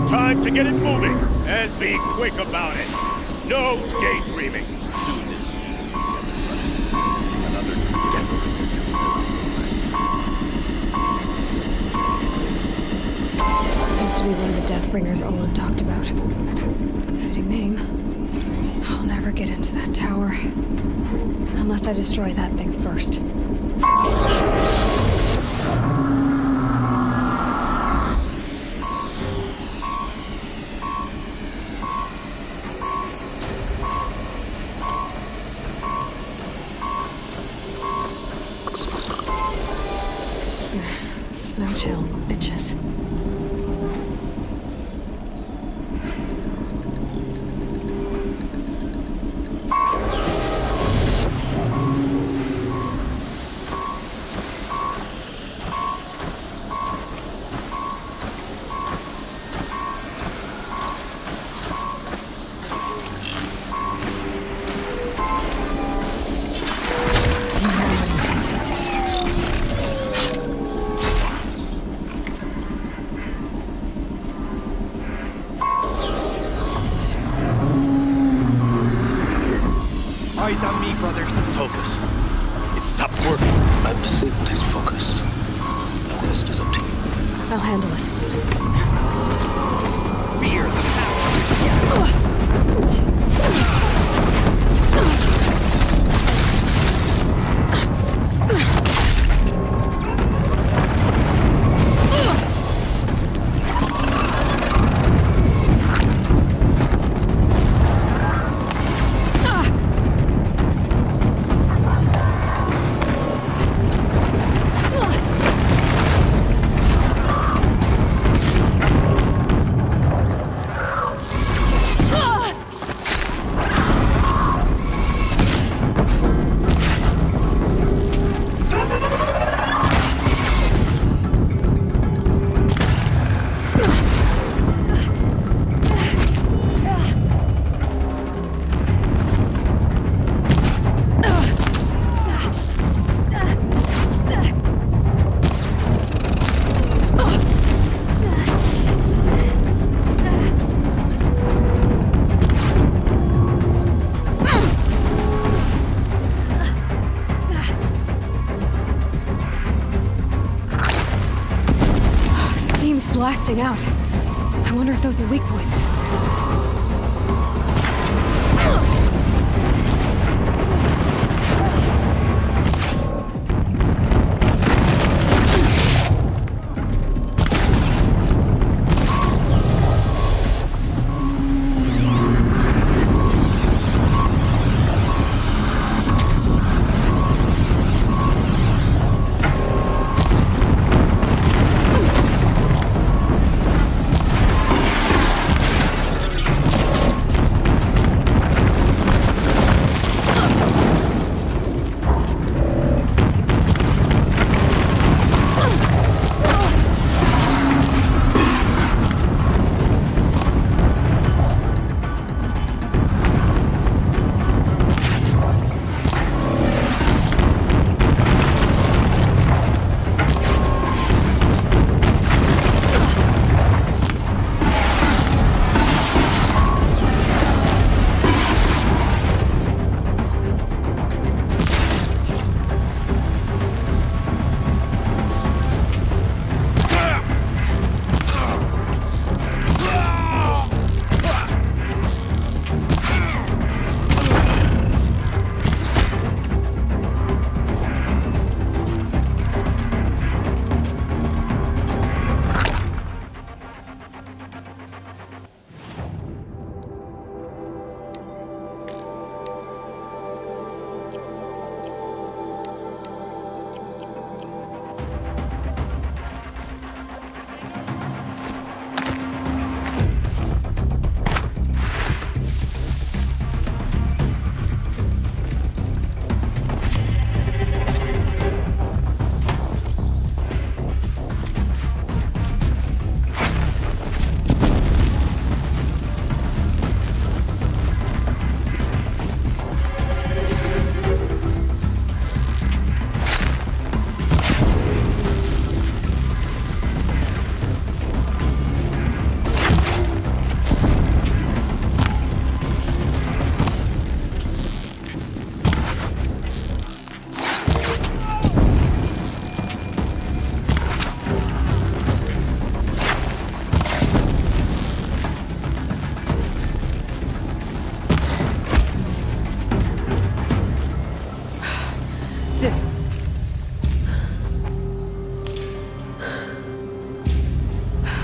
Time to get it moving, and be quick about it. No daydreaming. Soon this another death. Used to be one of the Deathbringers Olin talked about. Fitting name. I'll never get into that tower. Unless I destroy that thing first. Snow chill, bitches. Eyes on me, brothers. Focus. It stopped working. I've disabled his focus. The rest is up to you. I'll handle it. Fear the power. Blasting out. I wonder if those are weak points.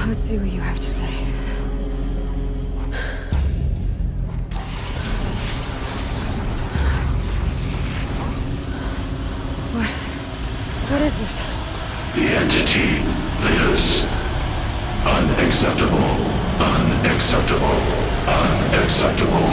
Let's see what you have to say. What is this? The entity lives. Unacceptable. Unacceptable. Unacceptable.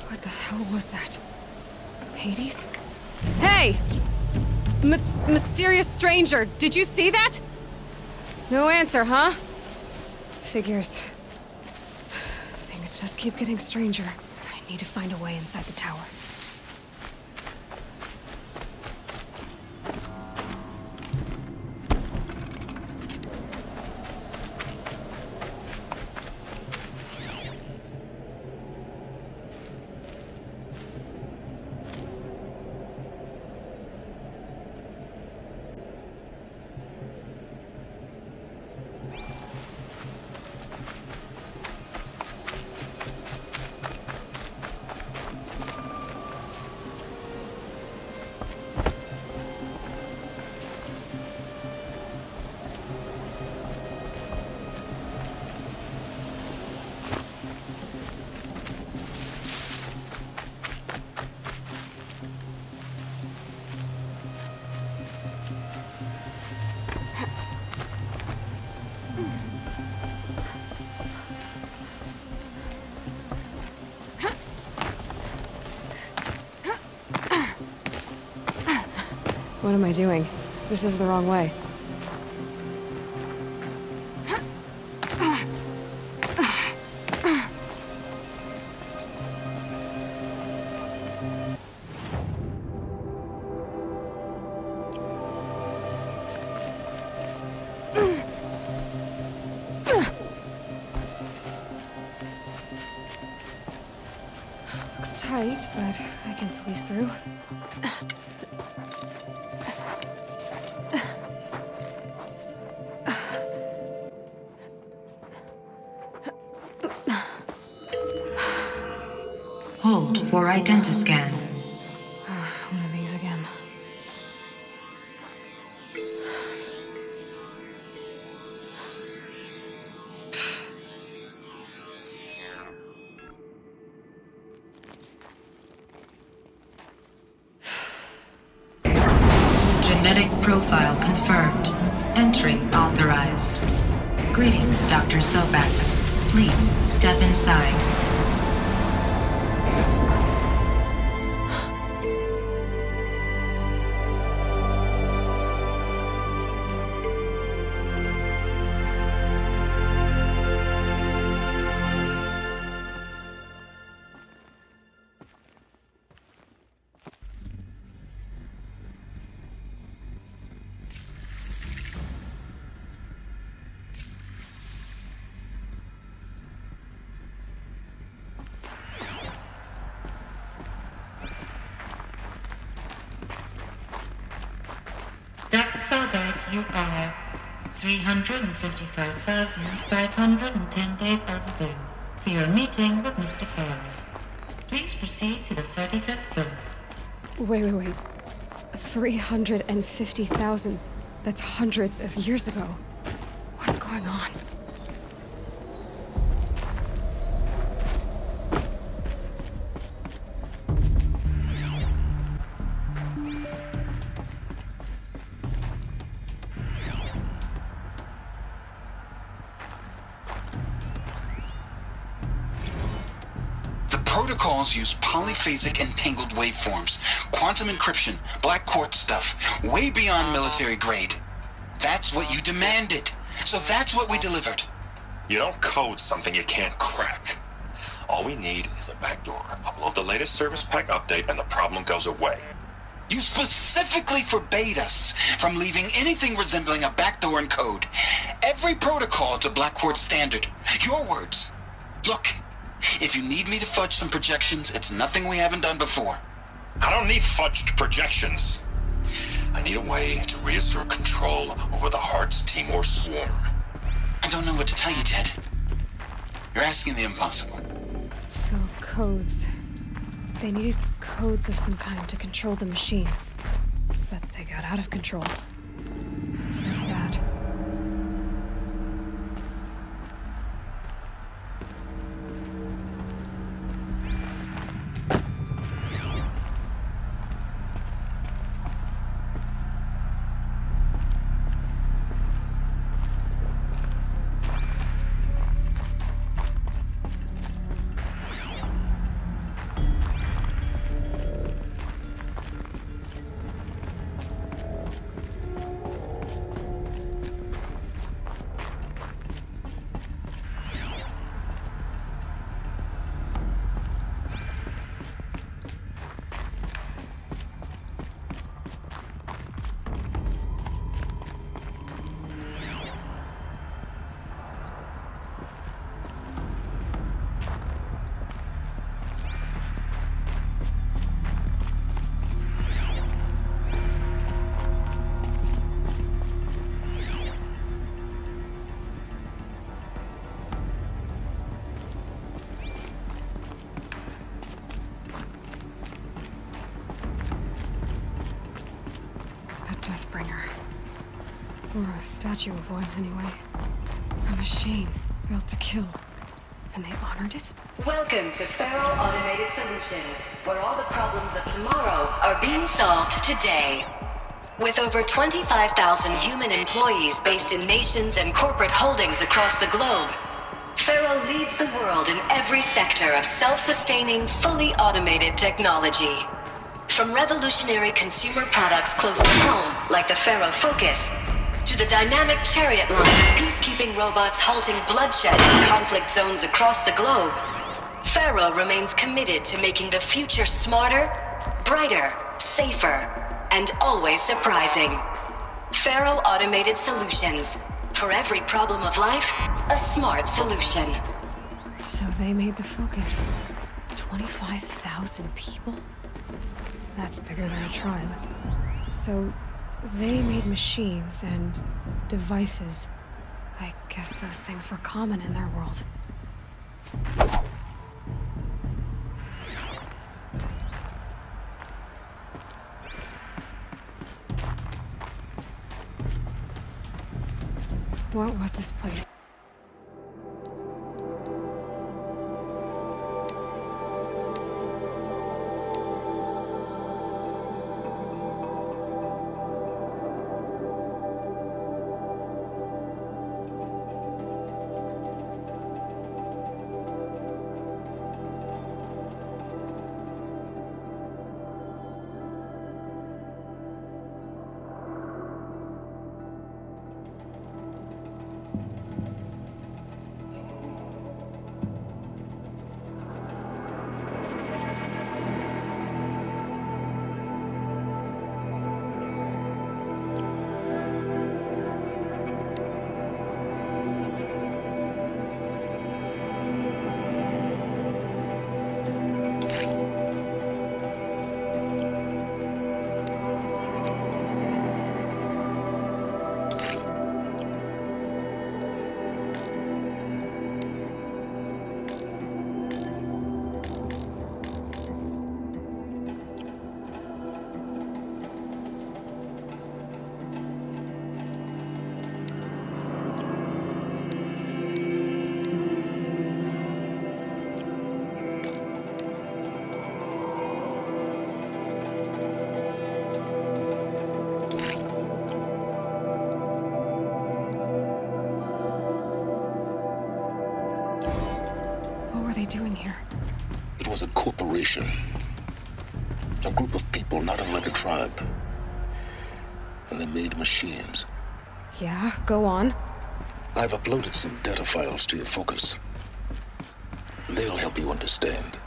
What the hell was that? Hades? Hey! Mysterious stranger, did you see that? No answer, huh? Figures. Things just keep getting stranger. I need to find a way inside the tower. What am I doing? This is the wrong way. Looks tight, but I can squeeze through. Hold for identiscan. One of these again. Genetic profile confirmed. Entry authorized. Greetings, Dr. Sobek. Please step inside. Dr. Sobek, you are 355,510 days overdue for your meeting with Mr. Farrell. Please proceed to the 35th floor. Wait. 350,000. That's hundreds of years ago. What's going on? Protocols use polyphasic entangled waveforms, quantum encryption, black quartz stuff, way beyond military grade. That's what you demanded, so that's what we delivered. You don't code something you can't crack. All we need is a backdoor. Upload the latest service pack update and the problem goes away. You specifically forbade us from leaving anything resembling a backdoor in code. Every protocol to black quartz standard. Your words. Look. If you need me to fudge some projections, it's nothing we haven't done before. I don't need fudged projections. I need a way to reassert control over the Heart's Timor swarm. I don't know what to tell you, Ted. You're asking the impossible. So, codes. They needed codes of some kind to control the machines. But they got out of control. Sounds bad. Or a statue of one, anyway. A machine built to kill. And they honored it? Welcome to Faro Automated Solutions, where all the problems of tomorrow are being solved today. With over 25,000 human employees based in nations and corporate holdings across the globe, Faro leads the world in every sector of self-sustaining, fully automated technology. From revolutionary consumer products close to home, like the Faro Focus, to the dynamic chariot line of peacekeeping robots halting bloodshed in conflict zones across the globe, Faro remains committed to making the future smarter, brighter, safer, and always surprising. Faro Automated Solutions. For every problem of life, a smart solution. So they made the Focus. 25,000 people? That's bigger than a tribe. So they made machines and devices. I guess those things were common in their world. What was this place? Doing here? It was a corporation. A group of people not unlike a tribe. And they made machines. Yeah, go on. I've uploaded some data files to your Focus. They'll help you understand.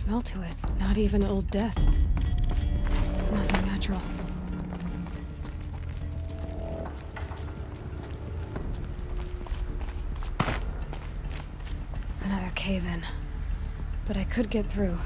smell to it. Not even Old Death. Nothing natural. Another cave-in. But I could get through.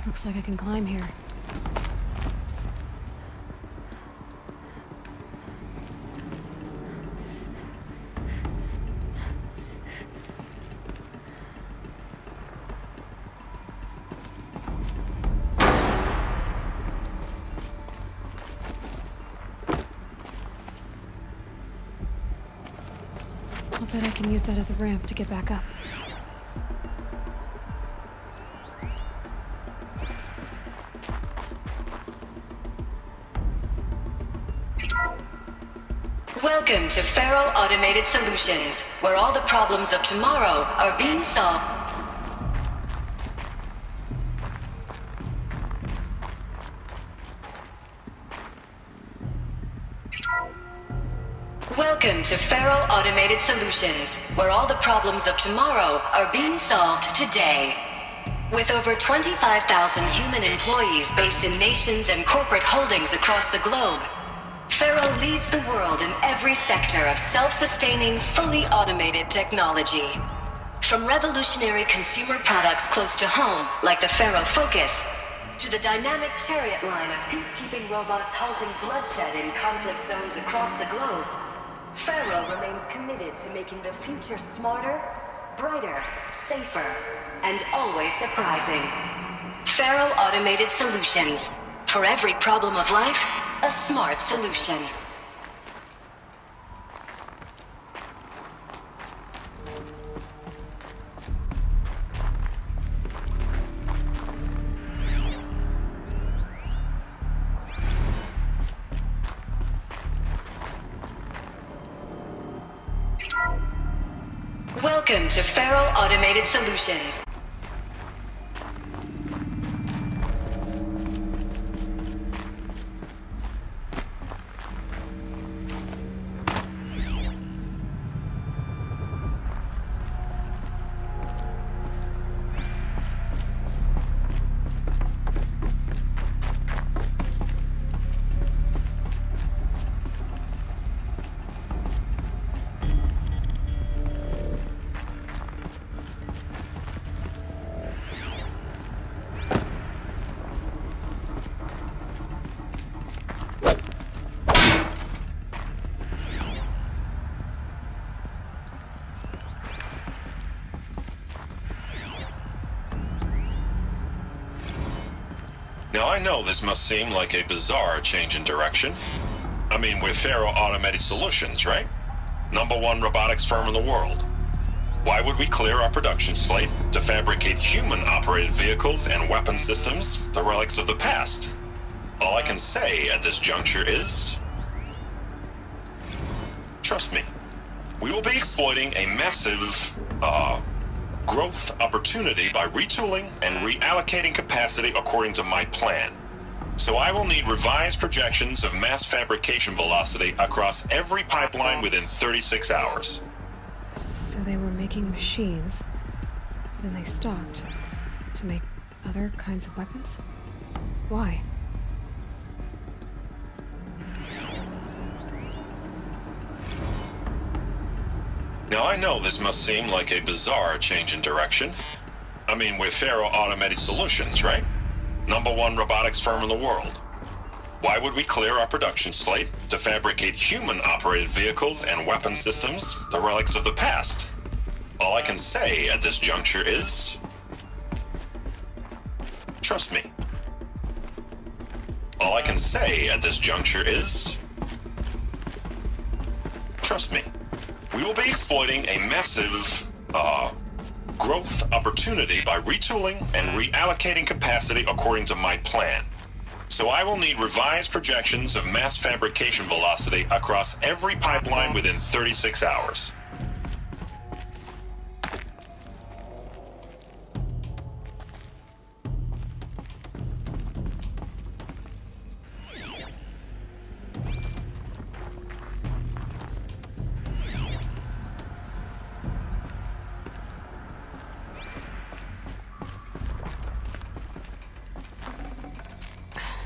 Looks like I can climb here. I'll bet I can use that as a ramp to get back up. Welcome to Faro Automated Solutions, where all the problems of tomorrow are being solved. Welcome to Faro Automated Solutions, where all the problems of tomorrow are being solved today. With over 25,000 human employees based in nations and corporate holdings across the globe, Faro leads the world in every sector of self-sustaining, fully automated technology. From revolutionary consumer products close to home, like the Faro Focus, to the dynamic chariot line of peacekeeping robots halting bloodshed in conflict zones across the globe, Faro remains committed to making the future smarter, brighter, safer, and always surprising. Faro Automated Solutions. For every problem of life, a smart solution. Welcome to Faro Automated Solutions. Now, I know this must seem like a bizarre change in direction. I mean, we're Faro Automated Solutions, right? #1 robotics firm in the world. Why would we clear our production slate to fabricate human-operated vehicles and weapon systems, the relics of the past? All I can say at this juncture is... trust me. We will be exploiting a massive, growth opportunity by retooling and reallocating capacity according to my plan. So I will need revised projections of mass fabrication velocity across every pipeline within 36 hours. So they were making machines, then they stopped to make other kinds of weapons? Why? Now, I know this must seem like a bizarre change in direction. I mean, we're Faro Automated Solutions, right? #1 robotics firm in the world. Why would we clear our production slate to fabricate human-operated vehicles and weapon systems, the relics of the past? All I can say at this juncture is... trust me. All I can say at this juncture is... trust me. We will be exploiting a massive, growth opportunity by retooling and reallocating capacity according to my plan. So I will need revised projections of mass fabrication velocity across every pipeline within 36 hours.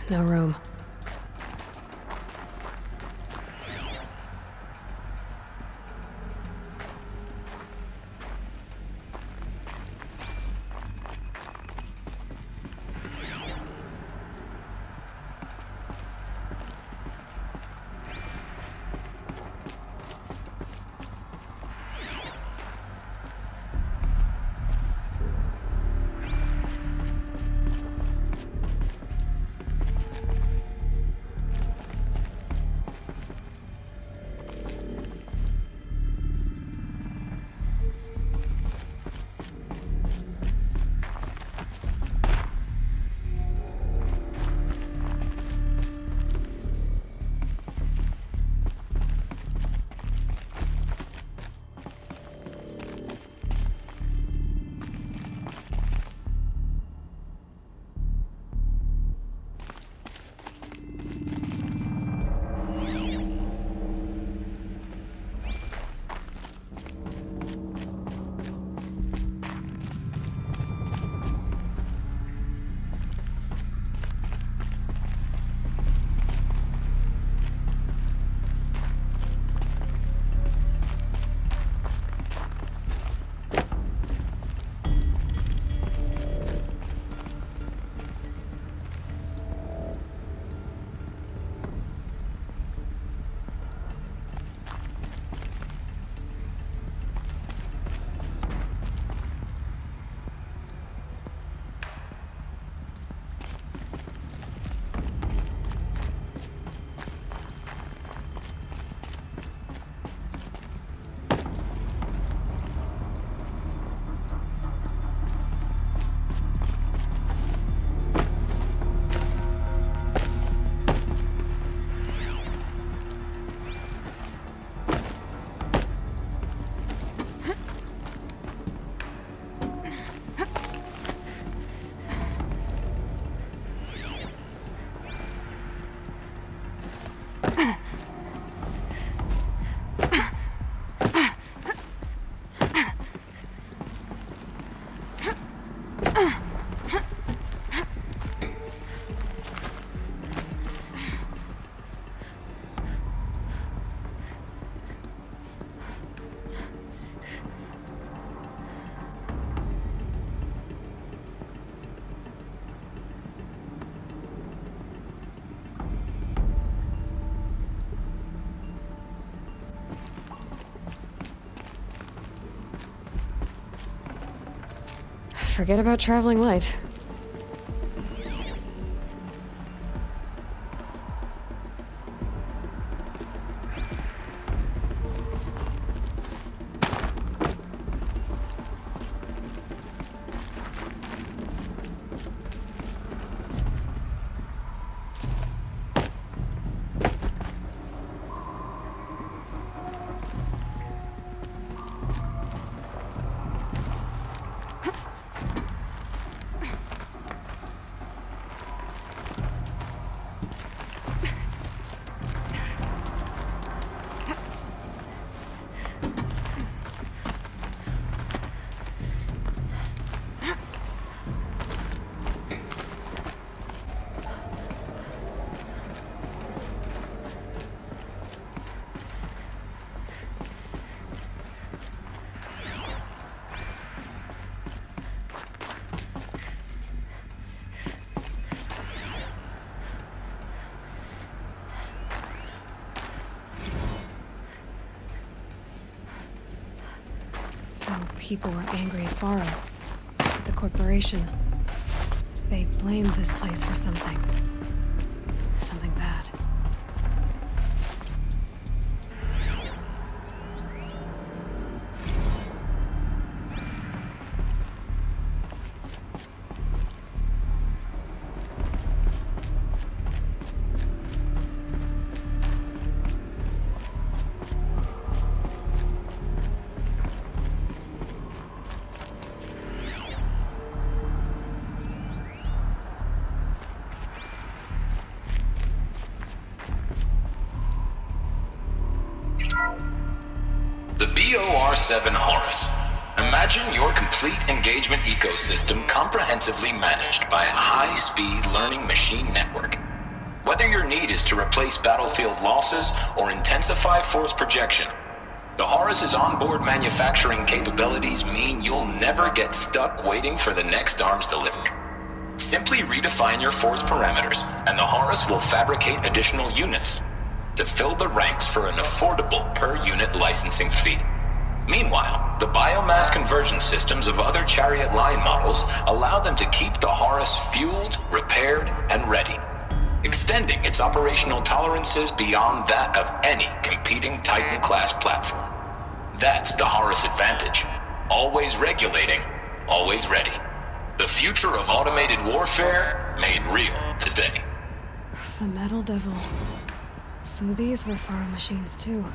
No room. Forget about traveling light. people were angry at Faro, at the corporation. They blamed this place for something. Something bad. The BOR-7 Horus. Imagine your complete engagement ecosystem comprehensively managed by a high-speed learning machine network. Whether your need is to replace battlefield losses or intensify force projection, the Horus's onboard manufacturing capabilities mean you'll never get stuck waiting for the next arms delivery. Simply redefine your force parameters, and the Horus will fabricate additional units to fill the ranks for an affordable per-unit licensing fee. Meanwhile, the biomass conversion systems of other Chariot line models allow them to keep the Horus fueled, repaired, and ready, extending its operational tolerances beyond that of any competing Titan-class platform. That's the Horus advantage. Always regulating, always ready. The future of automated warfare made real today. The Metal Devil. So these were Faro machines too.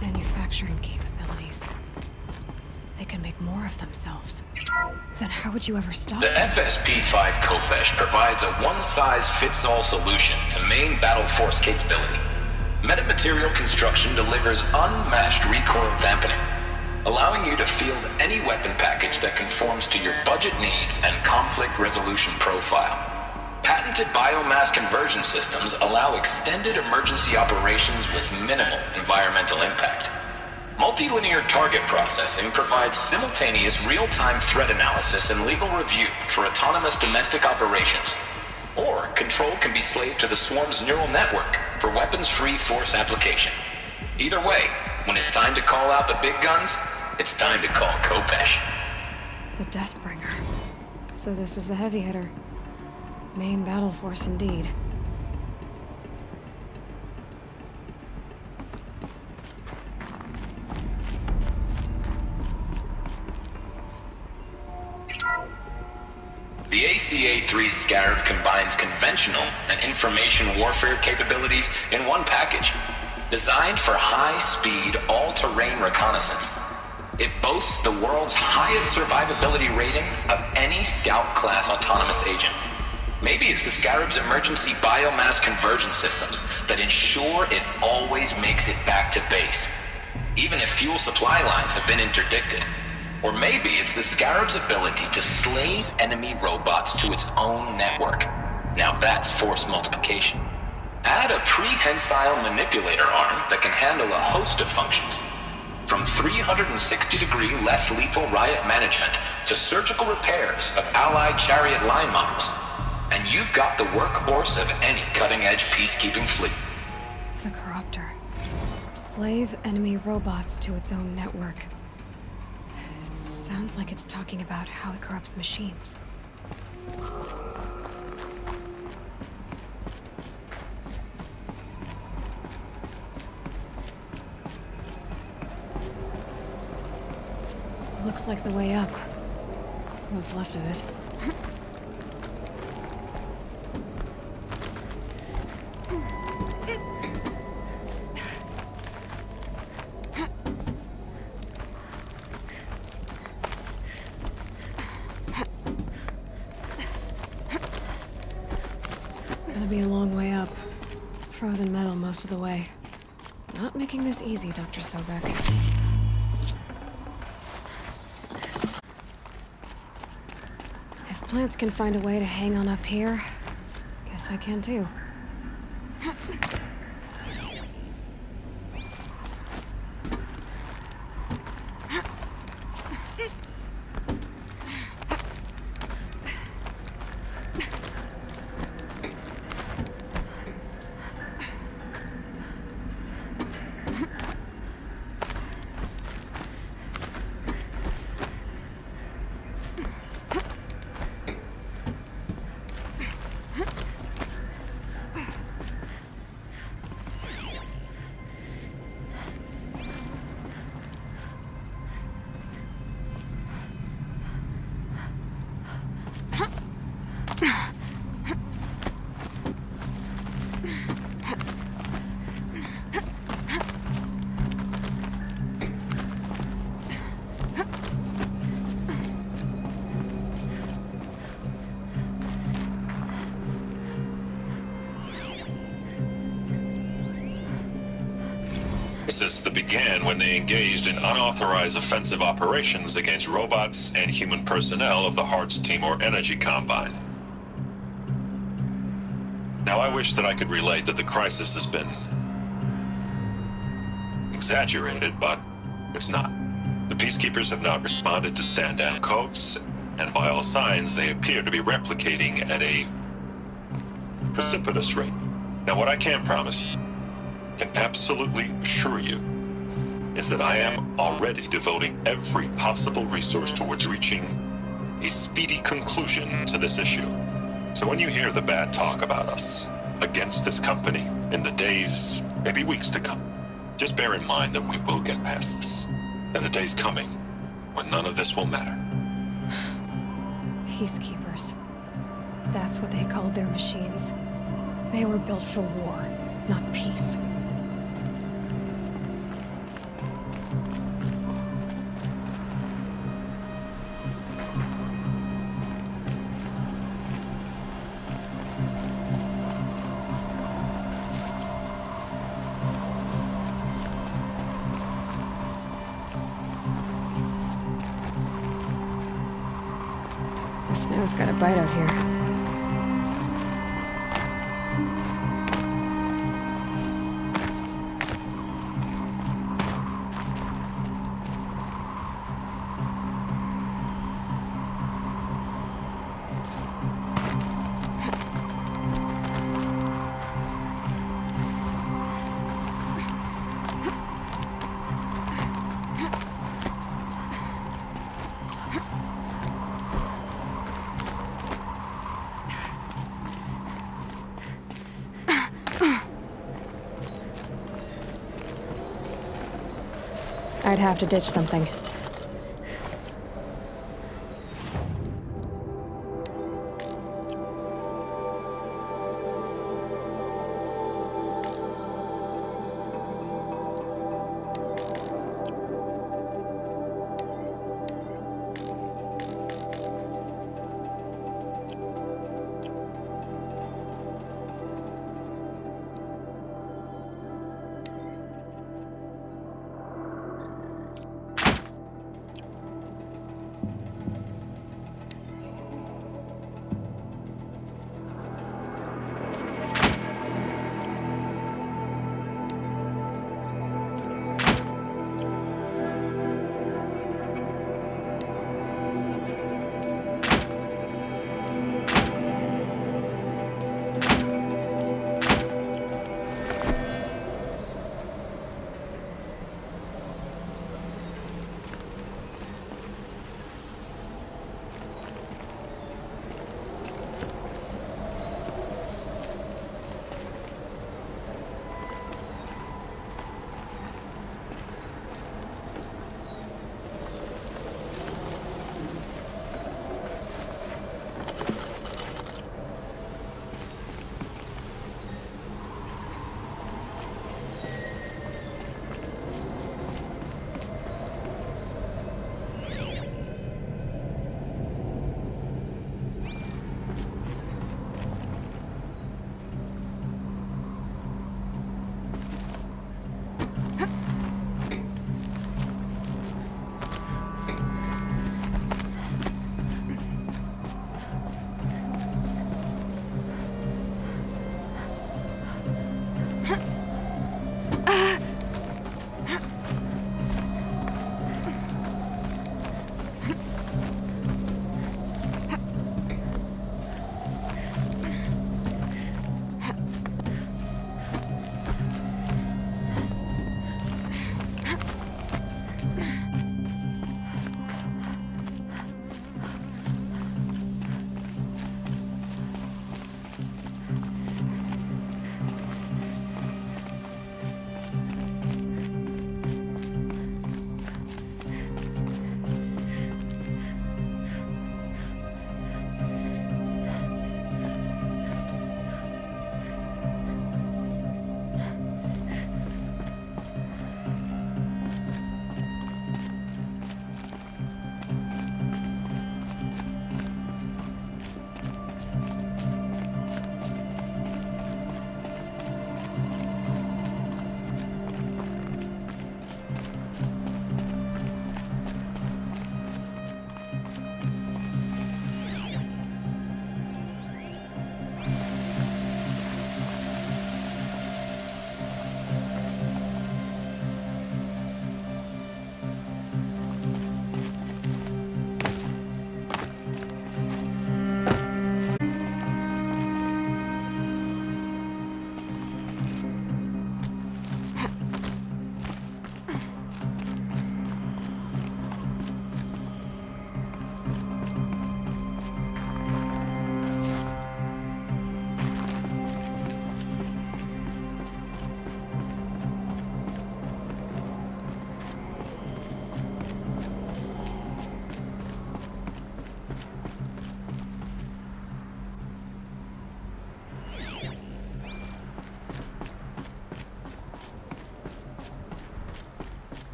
Manufacturing capabilities. They can make more of themselves. Then how would you ever stop The them? FSP-5 Khopesh provides a one-size-fits-all solution to main battle force capability. Metamaterial construction delivers unmatched recoil dampening, allowing you to field any weapon package that conforms to your budget needs and conflict resolution profile. Patented biomass conversion systems allow extended emergency operations with minimal environmental impact. Multilinear target processing provides simultaneous real-time threat analysis and legal review for autonomous domestic operations. Or control can be slaved to the Swarm's neural network for weapons-free force application. Either way, when it's time to call out the big guns, it's time to call Khopesh. The Deathbringer. So this was the heavy hitter. Main battle force indeed. The ACA-3 Scarab combines conventional and information warfare capabilities in one package, designed for high-speed, all-terrain reconnaissance. It boasts the world's highest survivability rating of any Scout-class autonomous agent. Maybe it's the Scarab's emergency biomass conversion systems that ensure it always makes it back to base, even if fuel supply lines have been interdicted. Or maybe it's the Scarab's ability to slave enemy robots to its own network. Now that's force multiplication. Add a prehensile manipulator arm that can handle a host of functions, from 360-degree less lethal riot management to surgical repairs of allied Chariot line models. And you've got the workhorse of any cutting-edge peacekeeping fleet. The Corruptor. Slave enemy robots to its own network. It sounds like it's talking about how it corrupts machines. Looks like the way up. What's left of it. Gonna be a long way up. Frozen metal most of the way. Not making this easy, Dr. Sobek. If plants can find a way to hang on up here, guess I can too. crisis that began when they engaged in unauthorized offensive operations against robots and human personnel of the Hearts Timor Energy Combine. Now, I wish that I could relate that the crisis has been exaggerated, but it's not. The Peacekeepers have not responded to stand-down codes, and by all signs, they appear to be replicating at a precipitous rate. Now, what I can promise, can absolutely assure you, is that I am already devoting every possible resource towards reaching a speedy conclusion to this issue. So when you hear the bad talk about us against this company in the days, maybe weeks to come, just bear in mind that we will get past this. And a day's coming when none of this will matter. Peacekeepers. That's what they called their machines. They were built for war, not peace. The snow's got a bite out here. I'd have to ditch something.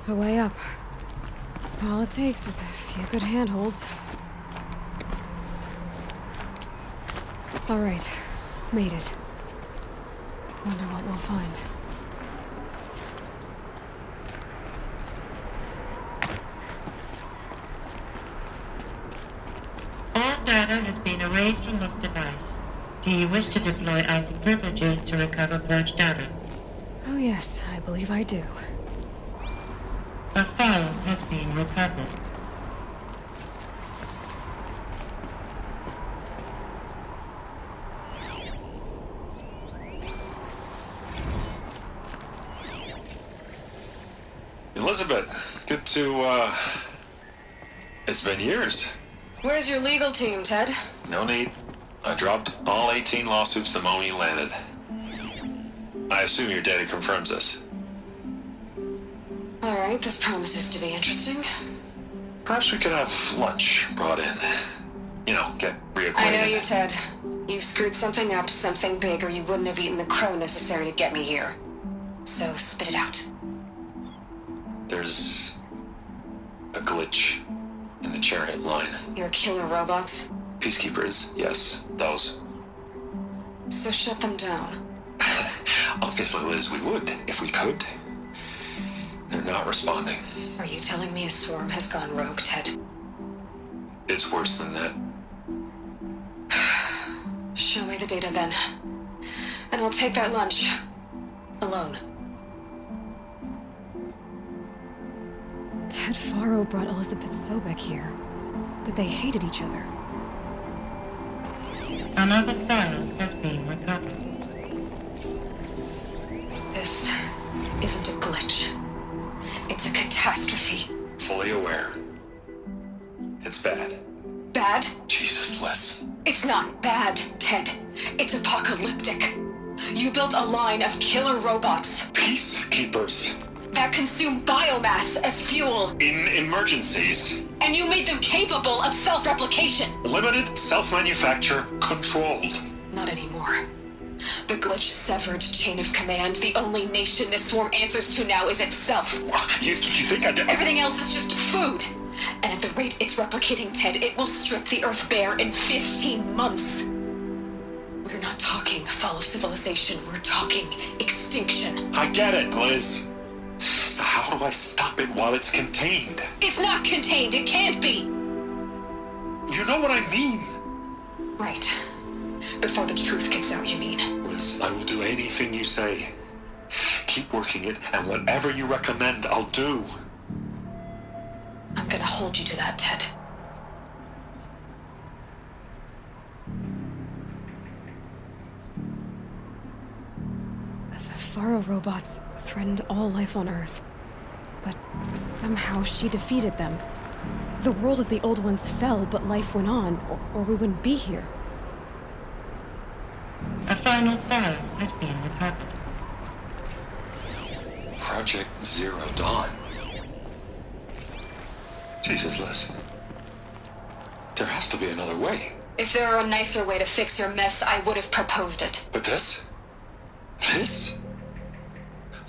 A way up. All it takes is a few good handholds. All right, made it. Wonder what we'll find. All data has been erased from this device. Do you wish to deploy Alpha privileges to recover purged data? Oh yes, I believe I do. A file has been recovered. Elizabeth, good to, it's been years. Where's your legal team, Ted? No need. I dropped all 18 lawsuits the moment you landed. I assume your data confirms this. All right, this promises to be interesting. Perhaps we could have lunch brought in. You know, get reacquainted. I know you, Ted. You've screwed something up, something big, or you wouldn't have eaten the crow necessary to get me here. So spit it out. There's a glitch in the chariot line. Your killer robots? Peacekeepers, yes, those. So shut them down. Obviously, Liz, we would, if we could. They're not responding. Are you telling me a swarm has gone rogue, Ted? It's worse than that. Show me the data then. And I'll take that lunch. Alone. Ted Faro brought Elizabeth Sobek here, but they hated each other. Another file has been recovered. This isn't a glitch. It's a catastrophe. Fully aware. It's bad. Bad? Jesus, Liz. It's not bad, Ted. It's apocalyptic. You built a line of killer robots. Peacekeepers. That consume biomass as fuel. In emergencies. And you made them capable of self-replication. Limited, self-manufacture, controlled. Not anymore. The glitch severed chain of command. The only nation this swarm answers to now is itself. You think I did? Everything else is just food. And at the rate it's replicating, Ted, it will strip the Earth bare in 15 months. We're not talking fall of civilization. We're talking extinction. I get it, Liz. So how do I stop it while it's contained? It's not contained. It can't be. You know what I mean? Right. Before the truth gets out, you mean? Liz, I will do anything you say. Keep working it, and whatever you recommend, I'll do. I'm gonna hold you to that, Ted. The Faro robots threatened all life on Earth. But somehow she defeated them. The world of the old ones fell, but life went on, or we wouldn't be here. A final file has been recovered. Project Zero Dawn. Jesus, Liz. There has to be another way. If there were a nicer way to fix your mess, I would have proposed it. But this? This?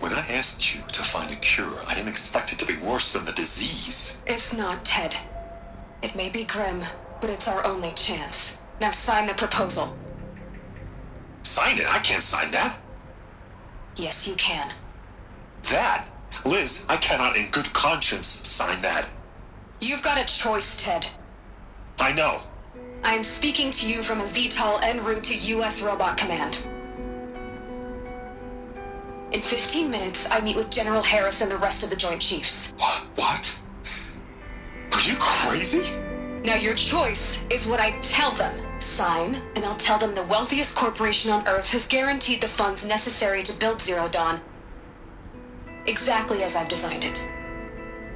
When I asked you to find a cure, I didn't expect it to be worse than the disease. It's not, Ted. It may be grim, but it's our only chance. Now sign the proposal. Sign it? I can't sign that. Yes, you can. That? Liz, I cannot in good conscience sign that. You've got a choice, Ted. I know. I'm speaking to you from a VTOL en route to U.S. Robot Command. In 15 minutes, I meet with General Harris and the rest of the Joint Chiefs. What? Are you crazy? Now your choice is what I tell them. Sign, and I'll tell them the wealthiest corporation on Earth has guaranteed the funds necessary to build Zero Dawn. Exactly as I've designed it.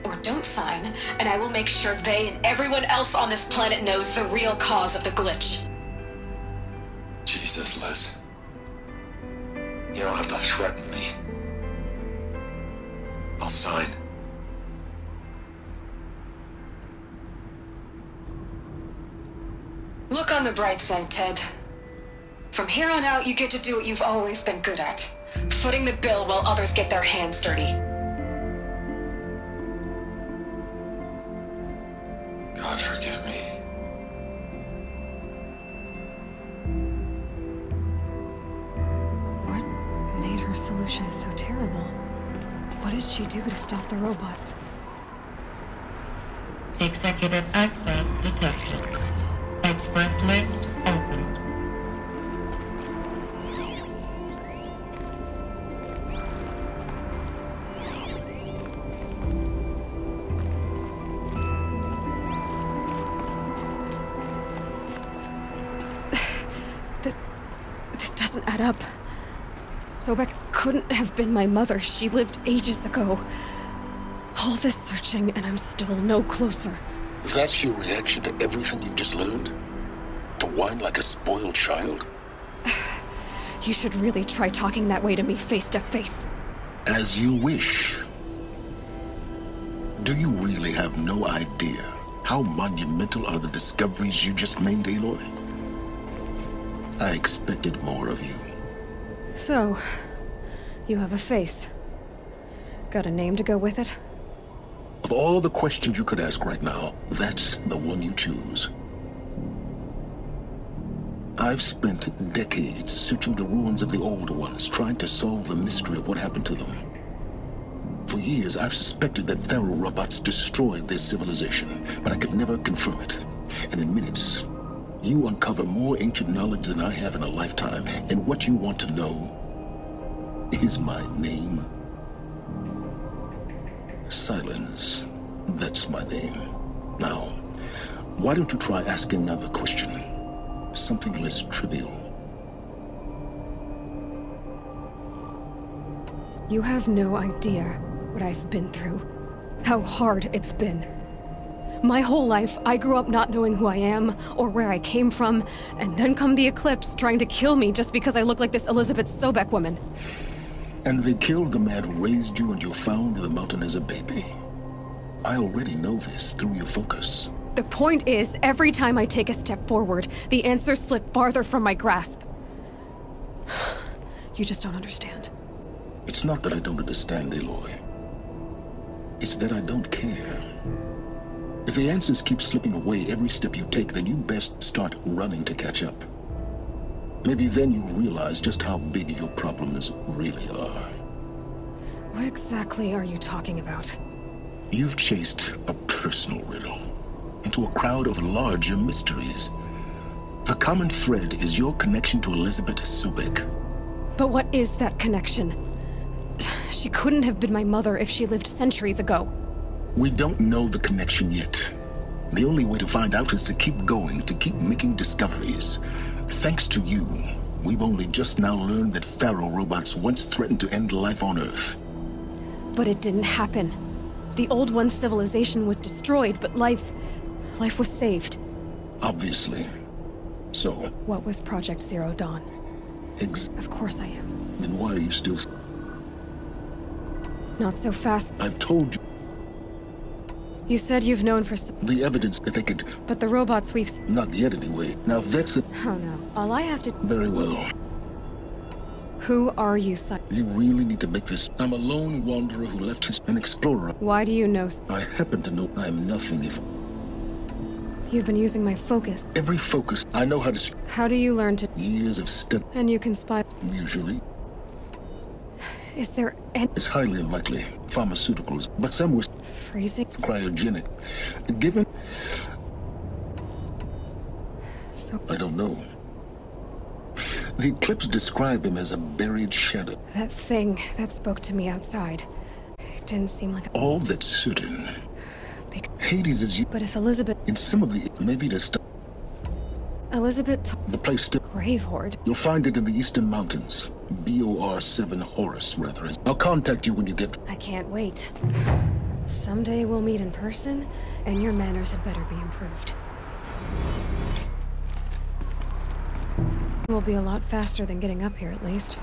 Or don't sign, and I will make sure they and everyone else on this planet knows the real cause of the glitch. Jesus, Liz. You don't have to threaten me. I'll sign. Look on the bright side, Ted. From here on out, you get to do what you've always been good at. Footing the bill while others get their hands dirty. her solution so terrible? What did she do to stop the robots? Executive access detected. Express link opened. This doesn't add up. Sobek couldn't have been my mother. She lived ages ago. All this searching, and I'm still no closer. That's your reaction to everything you just learned? To whine like a spoiled child? You should really try talking that way to me face to face. As you wish. Do you really have no idea how monumental are the discoveries you just made, Aloy? I expected more of you. So, you have a face. Got a name to go with it? Of all the questions you could ask right now, that's the one you choose. I've spent decades searching the ruins of the older ones, trying to solve the mystery of what happened to them. For years, I've suspected that Thero robots destroyed their civilization, but I could never confirm it. And in minutes, you uncover more ancient knowledge than I have in a lifetime, and what you want to know is my name. Silence. That's my name. Now, why don't you try asking another question? Something less trivial. You have no idea what I've been through. How hard it's been. My whole life, I grew up not knowing who I am or where I came from, and then come the Eclipse trying to kill me just because I look like this Elizabeth Sobek woman. And they killed the man who raised you and you found in the mountain as a baby. I already know this through your focus. The point is, every time I take a step forward, the answers slip farther from my grasp. You just don't understand. It's not that I don't understand, Aloy. It's that I don't care. If the answers keep slipping away every step you take, then you best start running to catch up. Maybe then you'll realize just how big your problems really are. What exactly are you talking about? You've chased a personal riddle into a crowd of larger mysteries. The common thread is your connection to Elizabeth Sobek. But what is that connection? She couldn't have been my mother if she lived centuries ago. We don't know the connection yet. The only way to find out is to keep going, to keep making discoveries. Thanks to you, we've only just now learned that Thero robots once threatened to end life on Earth. But it didn't happen. The old one's civilization was destroyed, but life was saved. Obviously. So? What was Project Zero Dawn? Of course I am. Then why are you still... Not so fast. I've told you. You said you've known for the evidence that they could... But the robots we've... Not yet, anyway. Now that's it. Oh no. All I have to... Very well. Who are you, You really need to make this... I'm a lone wanderer who left an explorer. Why do you know... I happen to know I am nothing if... You've been using my focus. Every focus. I know how to... How do you learn to... Years of study. And you can spy... Usually. Is there any... It's highly unlikely. Pharmaceuticals. But some were... Freezing? Cryogenic. Given... So... I don't know. The Eclipse described him as a buried shadow. That thing that spoke to me outside. It didn't seem like... All that's certain. Hades is you... But if Elizabeth... In some of the... Maybe to stop... Elizabeth... The place still... Grave Horde. You'll find it in the Eastern Mountains. BOR-7 Horus, rather. I'll contact you when you get... I can't wait. Someday we'll meet in person, and your manners had better be improved. Will be a lot faster than getting up here, at least.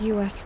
U.S.